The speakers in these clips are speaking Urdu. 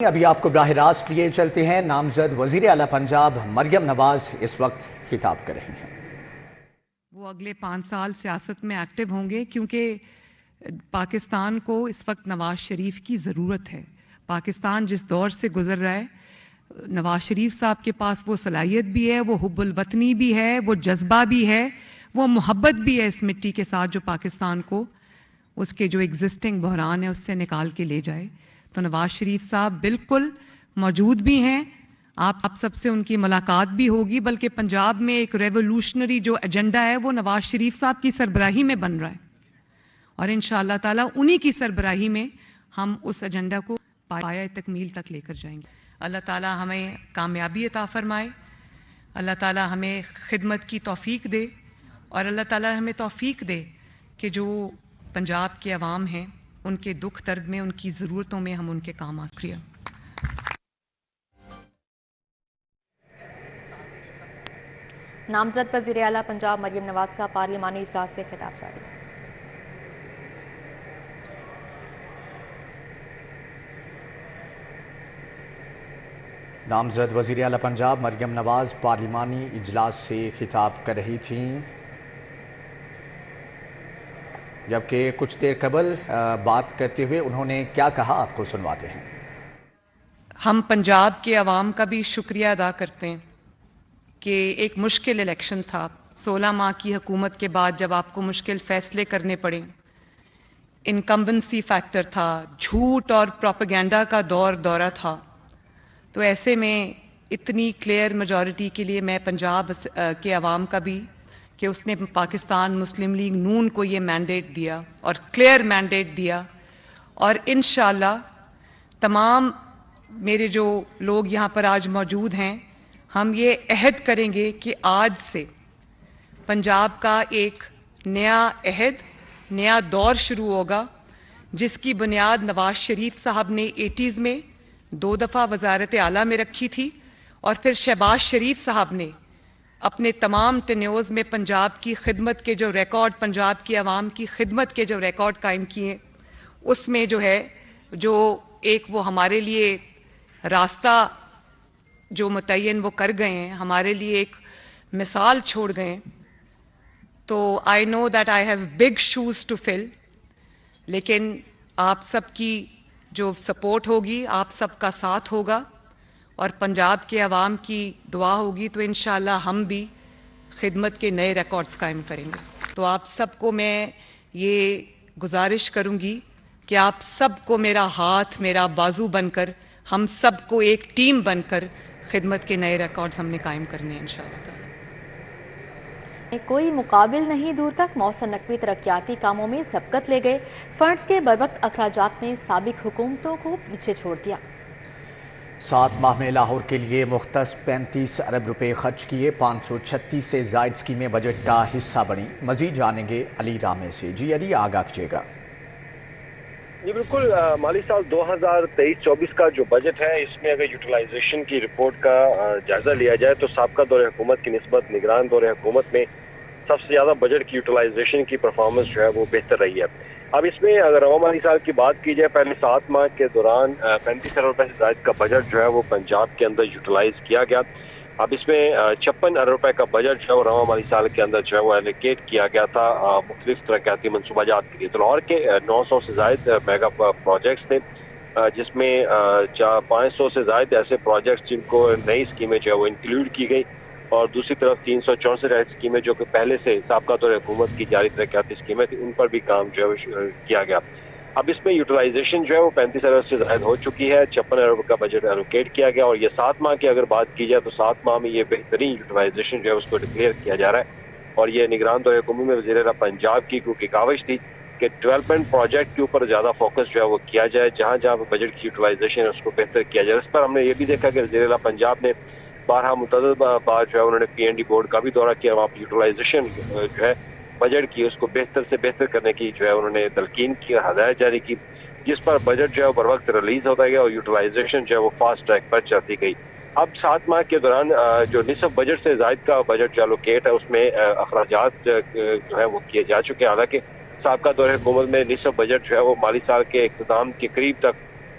ابھی آپ کو براہ راست لیے چلتے ہیں۔ نامزد وزیر اعلیٰ پنجاب مریم نواز اس وقت خطاب کر رہی ہیں۔ وہ اگلے 5 سال سیاست میں ایکٹیو ہوں گے کیونکہ پاکستان کو اس وقت نواز شریف کی ضرورت ہے۔ پاکستان جس دور سے گزر رہا ہے، نواز شریف صاحب کے پاس وہ صلاحیت بھی ہے، وہ حب الوطنی بھی ہے، وہ جذبہ بھی ہے، وہ محبت بھی ہے اس مٹی کے ساتھ جو پاکستان کو اس کے جو ایگزسٹنگ بحران ہے اس سے نکال کے لے جائے۔ تو نواز شریف صاحب بالکل موجود بھی ہیں، آپ سب سے ان کی ملاقات بھی ہوگی، بلکہ پنجاب میں ایک ریولوشنری جو ایجنڈا ہے وہ نواز شریف صاحب کی سربراہی میں بن رہا ہے، اور انشاءاللہ تعالیٰ انہی کی سربراہی میں ہم اس ایجنڈا کو پایہ تکمیل تک لے کر جائیں گے۔ اللہ تعالیٰ ہمیں کامیابی عطا فرمائے، اللہ تعالیٰ ہمیں خدمت کی توفیق دے، اور اللہ تعالیٰ ہمیں توفیق دے کہ جو پنجاب کے عوام ہیں ان کے دکھ درد میں، ان کی ضرورتوں میں ہم ان کے کام آ سکیں۔ نامزد وزیر اعلیٰ پنجاب مریم نواز کا پارلیمانی اجلاس سے خطاب جاری ہے۔ نامزد وزیر اعلیٰ پنجاب مریم نواز پارلیمانی اجلاس سے خطاب کر رہی تھیں، جبکہ کچھ دیر قبل بات کرتے ہوئے انہوں نے کیا کہا آپ کو سنواتے ہیں۔ ہم پنجاب کے عوام کا بھی شکریہ ادا کرتے ہیں کہ ایک مشکل الیکشن تھا، 16 ماہ کی حکومت کے بعد جب آپ کو مشکل فیصلے کرنے پڑے، انکمبنسی فیکٹر تھا، جھوٹ اور پروپیگنڈا کا دورہ تھا، تو ایسے میں اتنی کلیئر میجورٹی کے لیے میں پنجاب کے عوام کا بھی کہ اس نے پاکستان مسلم لیگ نون کو یہ مینڈیٹ دیا اور کلیئر مینڈیٹ دیا، اور انشاءاللہ تمام میرے جو لوگ یہاں پر آج موجود ہیں، ہم یہ عہد کریں گے کہ آج سے پنجاب کا ایک نیا عہد، نیا دور شروع ہوگا، جس کی بنیاد نواز شریف صاحب نے 80s میں 2 دفعہ وزارت اعلیٰ میں رکھی تھی، اور پھر شہباز شریف صاحب نے اپنے تمام ٹینیورز میں پنجاب کی خدمت کے جو ریکارڈ، پنجاب کی عوام کی خدمت کے جو ریکارڈ قائم کیے، اس میں جو ہے جو ایک وہ ہمارے لیے راستہ جو متعین وہ کر گئے ہیں، ہمارے لیے ایک مثال چھوڑ گئے ہیں۔ تو I know that I have big shoes to fill, لیکن آپ سب کی جو سپورٹ ہوگی، آپ سب کا ساتھ ہوگا، اور پنجاب کے عوام کی دعا ہوگی، تو انشاءاللہ ہم بھی خدمت کے نئے ریکارڈز قائم کریں گے۔ تو آپ سب کو میں یہ گزارش کروں گی کہ آپ سب کو میرا ہاتھ، میرا بازو بن کر، ہم سب کو ایک ٹیم بن کر خدمت کے نئے ریکارڈز ہم نے قائم کرنے ہیں انشاءاللہ تعالی۔ کوئی مقابل نہیں دور تک، محسن نقوی ترقیاتی کاموں میں سبقت لے گئے، فنڈز کے بروقت اخراجات میں سابق حکومتوں کو پیچھے چھوڑ دیا۔ 7 ماہ میں لاہور کے لیے مختص 35 ارب روپے خرچ کیے، 536 سے زائد اسکیمیں بجٹ کا حصہ بنی۔ مزید جانیں گے علی رامے سے۔ جی علی، آگاہ کیجیے گا۔ جی بالکل، مالی سال 2023-24 کا جو بجٹ ہے، اس میں اگر یوٹیلائزیشن کی رپورٹ کا جائزہ لیا جائے تو سابقہ دور حکومت کی نسبت نگران دور حکومت میں سب سے زیادہ بجٹ کی یوٹیلائزیشن کی پرفارمنس جو ہے وہ بہتر رہی ہے۔ اب اس میں اگر رواں مالی سال کی بات کی جائے، پہلے 7 ماہ کے دوران 35 ارب روپے سے زائد کا بجٹ جو ہے وہ پنجاب کے اندر یوٹیلائز کیا گیا۔ اب اس میں 56 ارب روپے کا بجٹ جو ہے وہ رواں مالی سال کے اندر جو ہے وہ ایلوکیٹ کیا گیا تھا مختلف ترقیاتی منصوبہ جات کے لیے۔ تو لاہور کے 900 سے زائد میگا پروجیکٹس تھے، جس میں 500 سے زائد ایسے پروجیکٹس جن کو نئی اسکیمیں جو ہے وہ انکلوڈ کی گئی، اور دوسری طرف 364 ایسی اسکیمیں جو کہ پہلے سے سابقہ دور حکومت کی جاری ترقیاتی اسکیمیں تھیں، ان پر بھی کام جو ہے کیا گیا۔ اب اس میں یوٹیلائزیشن جو ہے وہ 35 ارب سے زائد ہو چکی ہے، 56 ارب کا بجٹ ایلوکیٹ کیا گیا، اور یہ 7 ماہ کی اگر بات کی جائے تو 7 ماہ میں یہ بہترین یوٹیلائزیشن جو ہے اس کو ڈکلیئر کیا جا رہا ہے۔ اور یہ نگران دور حکومت میں وزیر اعلیٰ پنجاب کی کیونکہ کاوش تھی کہ ڈیولپمنٹ پروجیکٹ کے اوپر زیادہ فوکس جو ہے وہ کیا جائے، جہاں جہاں بجٹ کی یوٹیلائزیشن ہے اس کو بہتر کیا جائے۔ اس پر ہم نے یہ بھی دیکھا کہ وزیر اعلیٰ پنجاب نے بارہا متعدد بار جو ہے انہوں نے PND بورڈ کا بھی دورہ کیا، وہاں پہ یوٹیلائزیشن جو ہے بجٹ کی اس کو بہتر سے بہتر کرنے کی جو ہے انہوں نے تلقین کی اور ہدایت جاری کی، جس پر بجٹ جو ہے بر وقت ریلیز ہوتا گیا اور یوٹیلائزیشن جو ہے وہ فاسٹ ٹریک پر چلتی گئی۔ اب 7 ماہ کے دوران جو نصف بجٹ سے زائد کا بجٹ جو الوکیٹ ہے، اس میں اخراجات جو ہے وہ کیے جا چکے ہیں۔ حالانکہ سابقہ دور حکومت میں نصف بجٹ جو ہے وہ مالی سال کے اختتام کے قریب تک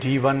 D1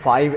5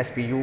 SPU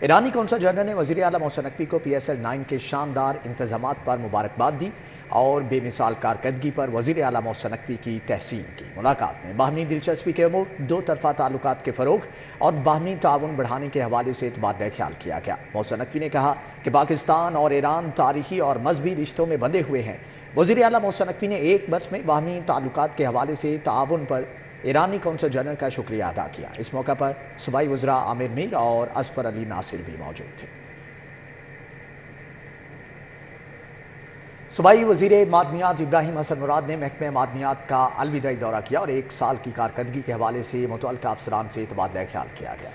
ایرانی قونصل جنرل نے وزیر اعلیٰ محسن نقوی کو PSL-9 کے شاندار انتظامات پر مبارکباد دی اور بے مثال کارکردگی پر وزیر اعلیٰ محسن نقوی کی تحسین کی۔ ملاقات میں باہمی دلچسپی کے امور، دو طرفہ تعلقات کے فروغ اور باہمی تعاون بڑھانے کے حوالے سے تبادلہ خیال کیا گیا۔ محسن نقوی نے کہا کہ پاکستان اور ایران تاریخی اور مذہبی رشتوں میں بندھے ہوئے ہیں۔ وزیر اعلیٰ محسن نقوی نے ایک برس میں باہمی تعلقات کے حوالے سے تعاون پر ایرانی قونصل جنرل کا شکریہ ادا کیا۔ اس موقع پر صوبائی وزراء عامر میر اور اصفر علی ناصر بھی موجود تھے۔ صوبائی وزیر معدنیات ابراہیم حسن مراد نے محکمہ معدنیات کا الوداعی دورہ کیا اور ایک سال کی کارکردگی کے حوالے سے متعلقہ افسران سے تبادلہ خیال کیا گیا۔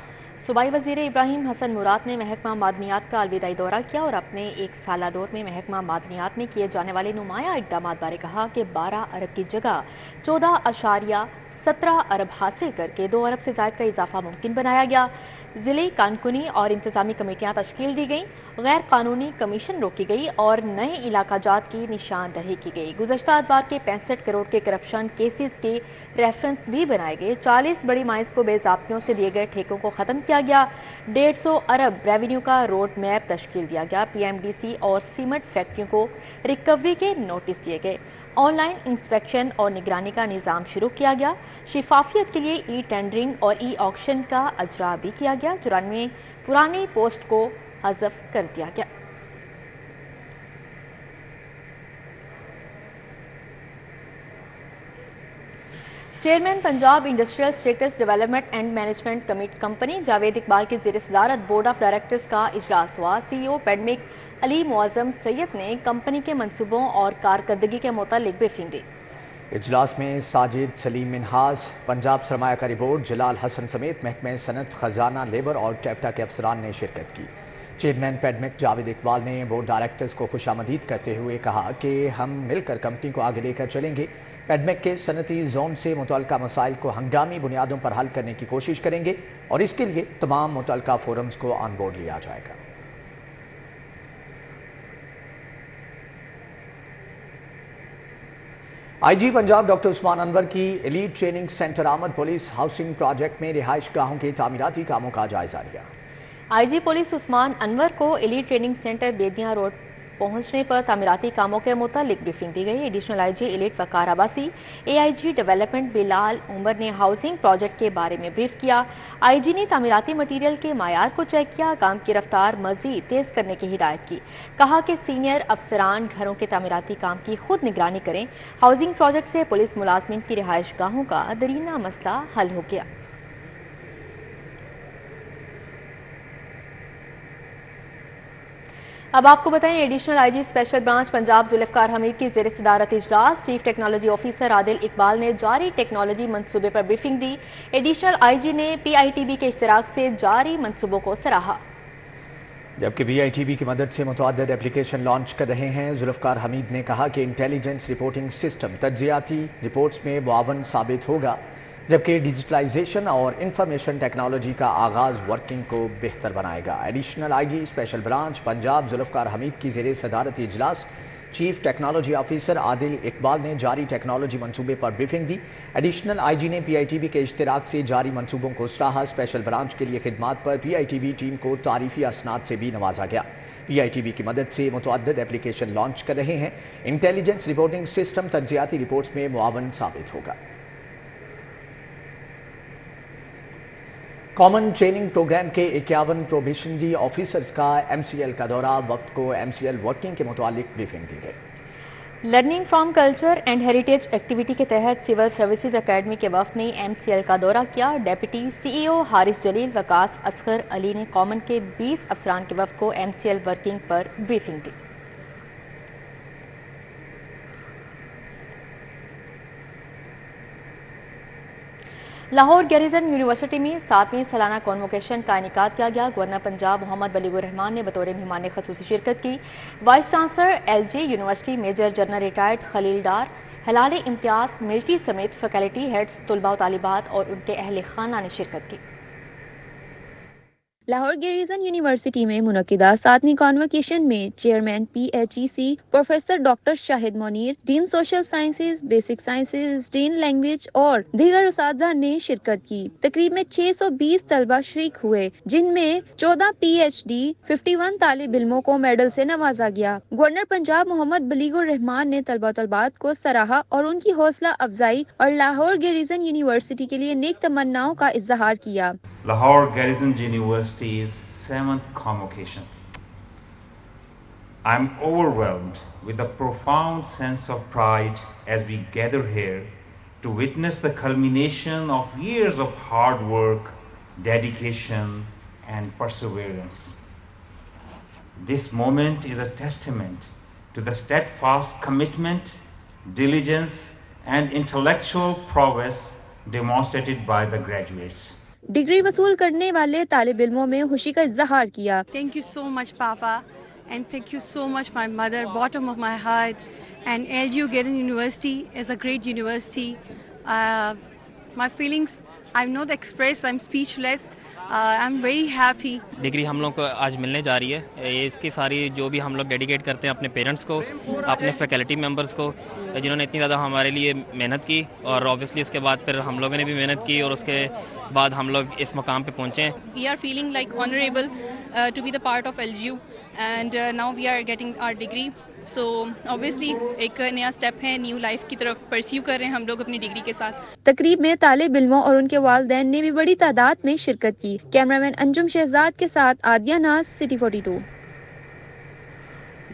صوبائی وزیر ابراہیم حسن مراد نے محکمہ معدنیات کا الوداعی دورہ کیا اور اپنے ایک سالہ دور میں محکمہ معدنیات میں کیے جانے والے نمایاں اقدامات بارے کہا کہ 12 ارب کی جگہ 14.17 ارب حاصل کر کے 2 ارب سے زائد کا اضافہ ممکن بنایا گیا۔ ضلعی کانکنی اور انتظامی کمیٹیاں تشکیل دی گئیں، غیر قانونی کمیشن روکی گئی اور نئے علاقہ جات کی نشاندہی کی گئی۔ گزشتہ اتوار کے 65 کروڑ کے کرپشن کیسز کے ریفرنس بھی بنائے گئے۔ 40 بڑی مائنز کو بے ضابطیوں سے دیے گئے ٹھیکوں کو ختم کیا گیا۔ 150 ارب ریونیو کا روڈ میپ تشکیل دیا گیا۔ PMDC اور سیمنٹ فیکٹریوں کو ریکوری کے نوٹس دیے گئے۔ آن لائن انسپیکشن اور نگرانی کا نظام شروع کیا گیا۔ شفافیت کے لیے ای ٹینڈرنگ اور ای آکشن کا اجرا بھی کیا گیا۔ 94 پرانی پوسٹ کو حذف کر دیا گیا۔ Chairman Punjab industrial estates development and management company Javed Iqbal کی زیر صدارت بورڈ آف ڈائریکٹرز کا اجلاس ہوا۔ CEO پیڈمک علی معظم سید نے کمپنی کے منصوبوں اور کارکردگی کے متعلق بریفنگ دی۔ اجلاس میں ساجد سلیم منہاس، پنجاب سرمایہ کاری بورڈ جلال حسن سمیت محکمہ صنعت، خزانہ، لیبر اور ٹیپٹا کے افسران نے شرکت کی۔ چیئرمین پیڈمک جاوید اقبال نے بورڈ ڈائریکٹرز کو خوش آمدید کرتے ہوئے کہا کہ ہم مل کر کمپنی کو آگے لے کر چلیں گے۔ پیڈمک کے صنعتی زون سے متعلقہ مسائل کو ہنگامی بنیادوں پر حل کرنے کی کوشش کریں گے اور اس کے لیے تمام متعلقہ فورمز کو آن بورڈ لیا جائے گا۔ IG پنجاب ڈاکٹر عثمان انور کی ایلیٹ ٹریننگ سینٹر آمد پولیس ہاؤسنگ پروجیکٹ میں رہائش گاہوں کے تعمیراتی کاموں کا جائزہ لیا۔ IG پولیس عثمان انور کو ایلیٹ ٹریننگ سینٹر بیدیاں روڈ پہنچنے پر تعمیراتی کاموں کے متعلق بریفنگ دی گئی۔ ایڈیشنل IG ایلیٹ وقار عباسی، AIG ڈیولپمنٹ بلال عمر نے ہاؤسنگ پروجیکٹ کے بارے میں بریف کیا۔ IG نے تعمیراتی مٹیریل کے معیار کو چیک کیا، کام کی رفتار مزید تیز کرنے کی ہدایت کی۔ کہا کہ سینئر افسران گھروں کے تعمیراتی کام کی خود نگرانی کریں۔ ہاؤسنگ پروجیکٹ سے پولیس ملازمین کی رہائش گاہوں کا درینہ مسئلہ حل ہو گیا۔ اب آپ کو بتائیں additional IG special branch Punjab Zulfiqar Hamid کی زیر صدارت اجلاس۔ Chief technology officer Adil Iqbal نے جاری ٹیکنالوجی منصوبے پر بریفنگ دی۔ ایڈیشنل IG نے PITB کے اشتراک سے جاری منصوبوں کو سراہا۔ جبکہ PITB کی مدد سے متعدد اپلیکیشن لانچ کر رہے ہیں۔ ذوالفقار حمید نے کہا کہ انٹیلیجنس رپورٹنگ سسٹم تجزیاتی رپورٹس میں معاون ثابت ہوگا، جبکہ ڈیجیٹلائزیشن اور انفارمیشن ٹیکنالوجی کا آغاز ورکنگ کو بہتر بنائے گا۔ Additional IG special branch Punjab Zulfiqar Hamid کی زیر صدارت اجلاس chief technology officer Adil Iqbal نے جاری ٹیکنالوجی منصوبے پر بریفنگ دی۔ ایڈیشنل IG نے PITB کے اشتراک سے جاری منصوبوں کو سراہا۔ اسپیشل برانچ کے لیے خدمات پر PITB ٹیم کو تعریفی اسناد سے بھی نوازا گیا۔ PITB کی مدد سے متعدد اپلیکیشن لانچ کر رہے ہیں۔ انٹیلیجنس رپورٹنگ سسٹم تجزیاتی رپورٹس میں معاون ثابت ہوگا۔ کامن ٹریننگ پروگرام کے 51 پروبیشنری آفیسرز کا MCL کا دورہ، وفد کو MCL ورکنگ کے متعلق بریفنگ دی گئی۔ Learning from culture and heritage activity کے تحت سول سروسز اکیڈمی کے وفد نے MCL کا دورہ کیا۔ ڈیپٹی CEO حارث جلیل وقاص اصغر علی نے کامن کے 20 افسران کے وفد کو MCL ورکنگ پر بریفنگ دی۔ لاہور گیریزن یونیورسٹی میں 7ویں سالانہ کانووکیشن کا انعقاد کیا گیا۔ گورنر پنجاب محمد بلیغ الرحمان نے بطور مہمان خصوصی شرکت کی۔ Vice chancellor LG university major general retired Khalil Dar, Hilal Imtiaz, military سمیت فیکلٹی ہیڈز، طلباء و طالبات اور ان کے اہل خانہ نے شرکت کی۔ لاہور گیریزن یونیورسٹی میں منعقدہ 7ویں کانوکیشن میں چیئرمین PHEC پروفیسر ڈاکٹر شاہد منیر، ڈین سوشل سائنسز، بیسک سائنسز، ڈین لینگویج اور دیگر اساتذہ نے شرکت کی۔ تقریب میں 620 طلبہ شریک ہوئے، جن میں 14 PhD، 51 طالب علموں کو میڈل سے نوازا گیا۔ گورنر پنجاب محمد بلیغ الرحمان نے طلبہ طالبات کو سراہا اور ان کی حوصلہ افزائی اور لاہور گیریزن یونیورسٹی کے لیے نیک تمناؤں کا اظہار کیا۔ Lahore Garrison University's 7th convocation. I am overwhelmed with a profound sense of pride as we gather here to witness the culmination of years of hard work, dedication, and perseverance. This moment is a testament to the steadfast commitment, diligence, and intellectual prowess demonstrated by the graduates. Degree وصول کرنے والے طالب علموں میں خوشی کا اظہار کیا۔ Thank you so much, Papa, and thank you so much, my mother, bottom of my heart. And LGU Garrison University is a great university. My feelings, I'm not expressed, I'm speechless. I'm very happy. Degree ہم لوگ کو آج ملنے جا رہی ہے، اس کی ساری جو بھی ہم لوگ ڈیڈیکیٹ کرتے ہیں اپنے پیرنٹس کو، اپنے فیکلٹی ممبرس کو، جنہوں نے اتنی زیادہ ہمارے لیے محنت کی، اور اوبیسلی اس کے بعد پھر ہم لوگوں نے بھی محنت کی اور اس کے بعد ہم لوگ اس مقام پہ پہنچے ہیں۔ We are feeling like honorable to be the part of LGU, and now we are getting our degree. So obviously ایک نیا اسٹیپ ہے نیو لائف کی طرف پرسیو کر رہے ہیں ہم لوگ اپنی ڈگری کے ساتھ۔ تقریب میں طالب علموں اور ان کے والدین نے بھی بڑی تعداد میں شرکت کی۔ کیمرامین انجم شہزاد کے ساتھ Adia Naz, city 42۔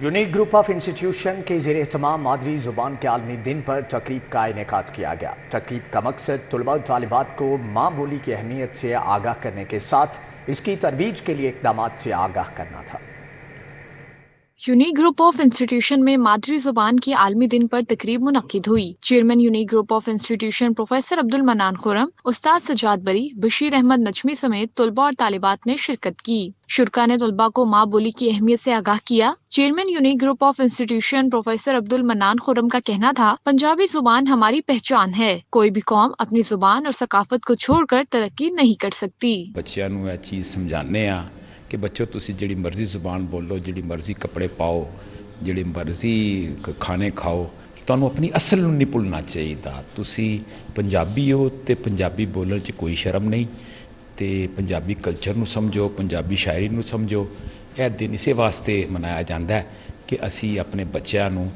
Unique group of institution کے زیر اہتمام مادری زبان کے عالمی دن پر تقریب کا انعقاد کیا گیا۔ تقریب کا مقصد طلباء و طالبات کو ماں بولی کی اہمیت سے آگاہ کرنے کے ساتھ اس کی ترویج کے لیے اقدامات سے آگاہ کرنا تھا۔ یونیک گروپ آف انسٹیٹیوشن میں مادری زبان کے عالمی دن پر تقریب منعقد ہوئی۔ Chairman unique group of institution professor عبد المنان خرم، استاد سجاد بری، بشیر احمد نجمی سمیت طلباء اور طالبات نے شرکت کی۔ شرکا نے طلباء کو ماں بولی کی اہمیت سے آگاہ کیا۔ Chairman unique group of institution professor عبد المنان خرم کا کہنا تھا، پنجابی زبان ہماری پہچان ہے، کوئی بھی قوم اپنی زبان اور ثقافت کو چھوڑ کر ترقی نہیں کر سکتی۔ بچیاں نو یہ چیز سمجھانے ہاں کہ بچوں تسی جڑی مرضی زبان بولو، جڑی مرضی کپڑے پاؤ، جڑی مرضی کھانے کھاؤ، تانوں اپنی اصل نوں نہیں بھولنا چاہیے۔ تسی پنجابی ہو تے پنجابی بولن چ کوئی شرم نہیں، تے پنجابی کلچر نوں سمجھو، پنجابی شاعری نوں سمجھو۔ یہ دن اسی واسطے منایا جاتا ہے کہ اسی اپنے بچیاں نوں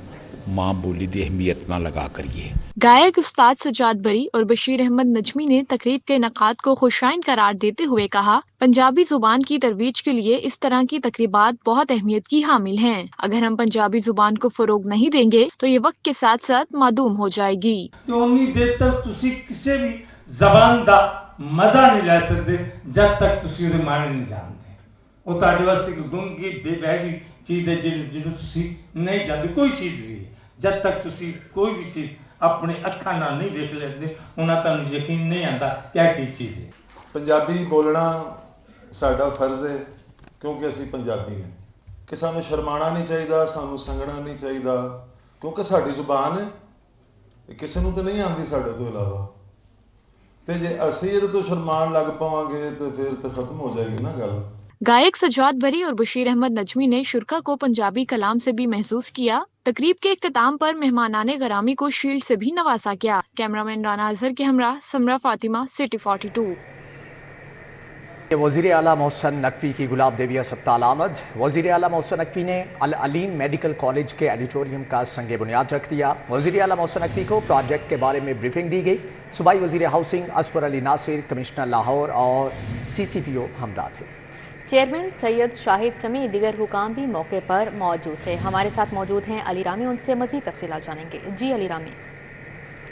ماں بولی دی اہمیت نہ لگا کریے۔ گائک استاد سجاد بری اور بشیر احمد نجمی نے تقریب کے انعقاد کو خوشائند قرار دیتے ہوئے کہا، پنجابی زبان کی ترویج کے لیے اس طرح کی تقریبات بہت اہمیت کی حامل ہیں۔ اگر ہم پنجابی زبان کو فروغ نہیں دیں گے تو یہ وقت کے ساتھ ساتھ معدوم ہو جائے گی۔ تو انی دیر تک تسی کسی بھی زبان دا مزہ نہیں لے سکتے جب تک تسی وہ معنی نہیں جانتے۔ وہ تہاڈے واسطے گنگی بے بہگی چیز ہے جنوں تسی نہیں جانتے، کوئی چیز بھی جب تک تسی کوئی بھی چیز اپنے اکھاں نال نہیں دیکھ لیندے انہاں تانوں یقین نہیں آندا کیا کی چیز ہے۔ پنجابی بولنا ساڈا فرض ہے کیونکہ اسی پنجابی ہیں، کہ سانوں شرمانا نہیں چاہیے، سانوں سنگنا نہیں چاہیے، کیونکہ ساڈی زبان ہے، کسی نوں تو نہیں آندی ساڈے تو علاوہ، تے جے اسی یہ تو شرمان لگ پاواں گے تو پھر تو ختم ہو جائے گی نا گل۔ گائک سجاد بری اور بشیر احمد نجمی نے شرکا کو پنجابی کلام سے بھی محظوظ کیا۔ تقریب کے اختتام پر مہمانان گرامی کو شیلڈ سے بھی نوازا گیا۔ کیمرامین رانا اظہر کے ہمراہ سمرا فاطمہ، سٹی 42۔ وزیر اعلیٰ محسن نقوی کی گلاب دیوی ہسپتال آمد۔ وزیر اعلیٰ محسن نقوی نے العلیم میڈیکل کالج کے ایڈیٹوریم کا سنگ بنیاد رکھ دیا۔ وزیر اعلیٰ محسن نقوی کو پروجیکٹ کے بارے میں بریفنگ دی گئی۔ صوبائی وزیر ہاؤسنگ اصفر علی ناصر، کمشنر لاہور اور CCPO ہمراہ تھے۔ چیئرمین سید شاہد سمیت دیگر حکام بھی موقع پر موجود تھے۔ ہمارے ساتھ موجود ہیں علی رامی، ان سے مزید تفصیلات جانیں گے۔ جی علی رامی۔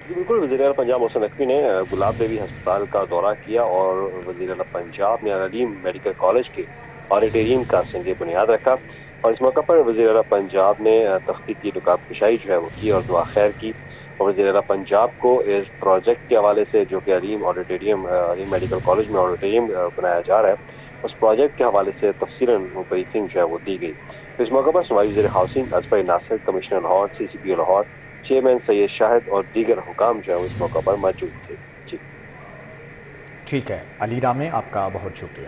جی بالکل، وزیر اعلیٰ پنجاب محسن نقوی نے گلاب دیوی ہسپتال کا دورہ کیا اور وزیر اعلیٰ پنجاب نے العلیم میڈیکل کالج کے آڈیٹوریم کا سنگ بنیاد رکھا، اور اس موقع پر وزیر اعلیٰ پنجاب نے تختی کی رکاب کشائی جو ہے وہ کی اور دعا خیر کی، اور وزیر اعلیٰ پنجاب کو اس پروجیکٹ کے حوالے سے جو کہ علیم میڈیکل کالج میں آڈیٹوریم بنایا جا رہا ہے، اس پروجیکٹ کے حوالے سے تفصیلاً بریفنگ جو ہے وہ دی گئی۔ اس موقع پر صوبائی وزیر housing Asfar Ali Nasir, commissioner Lahore, CCPO Lahore, chairman Syed Shahid اور دیگر حکام جو ہیں اس موقع پر موجود تھے۔ جی ٹھیک ہے علی رام، آپ کا بہت شکریہ۔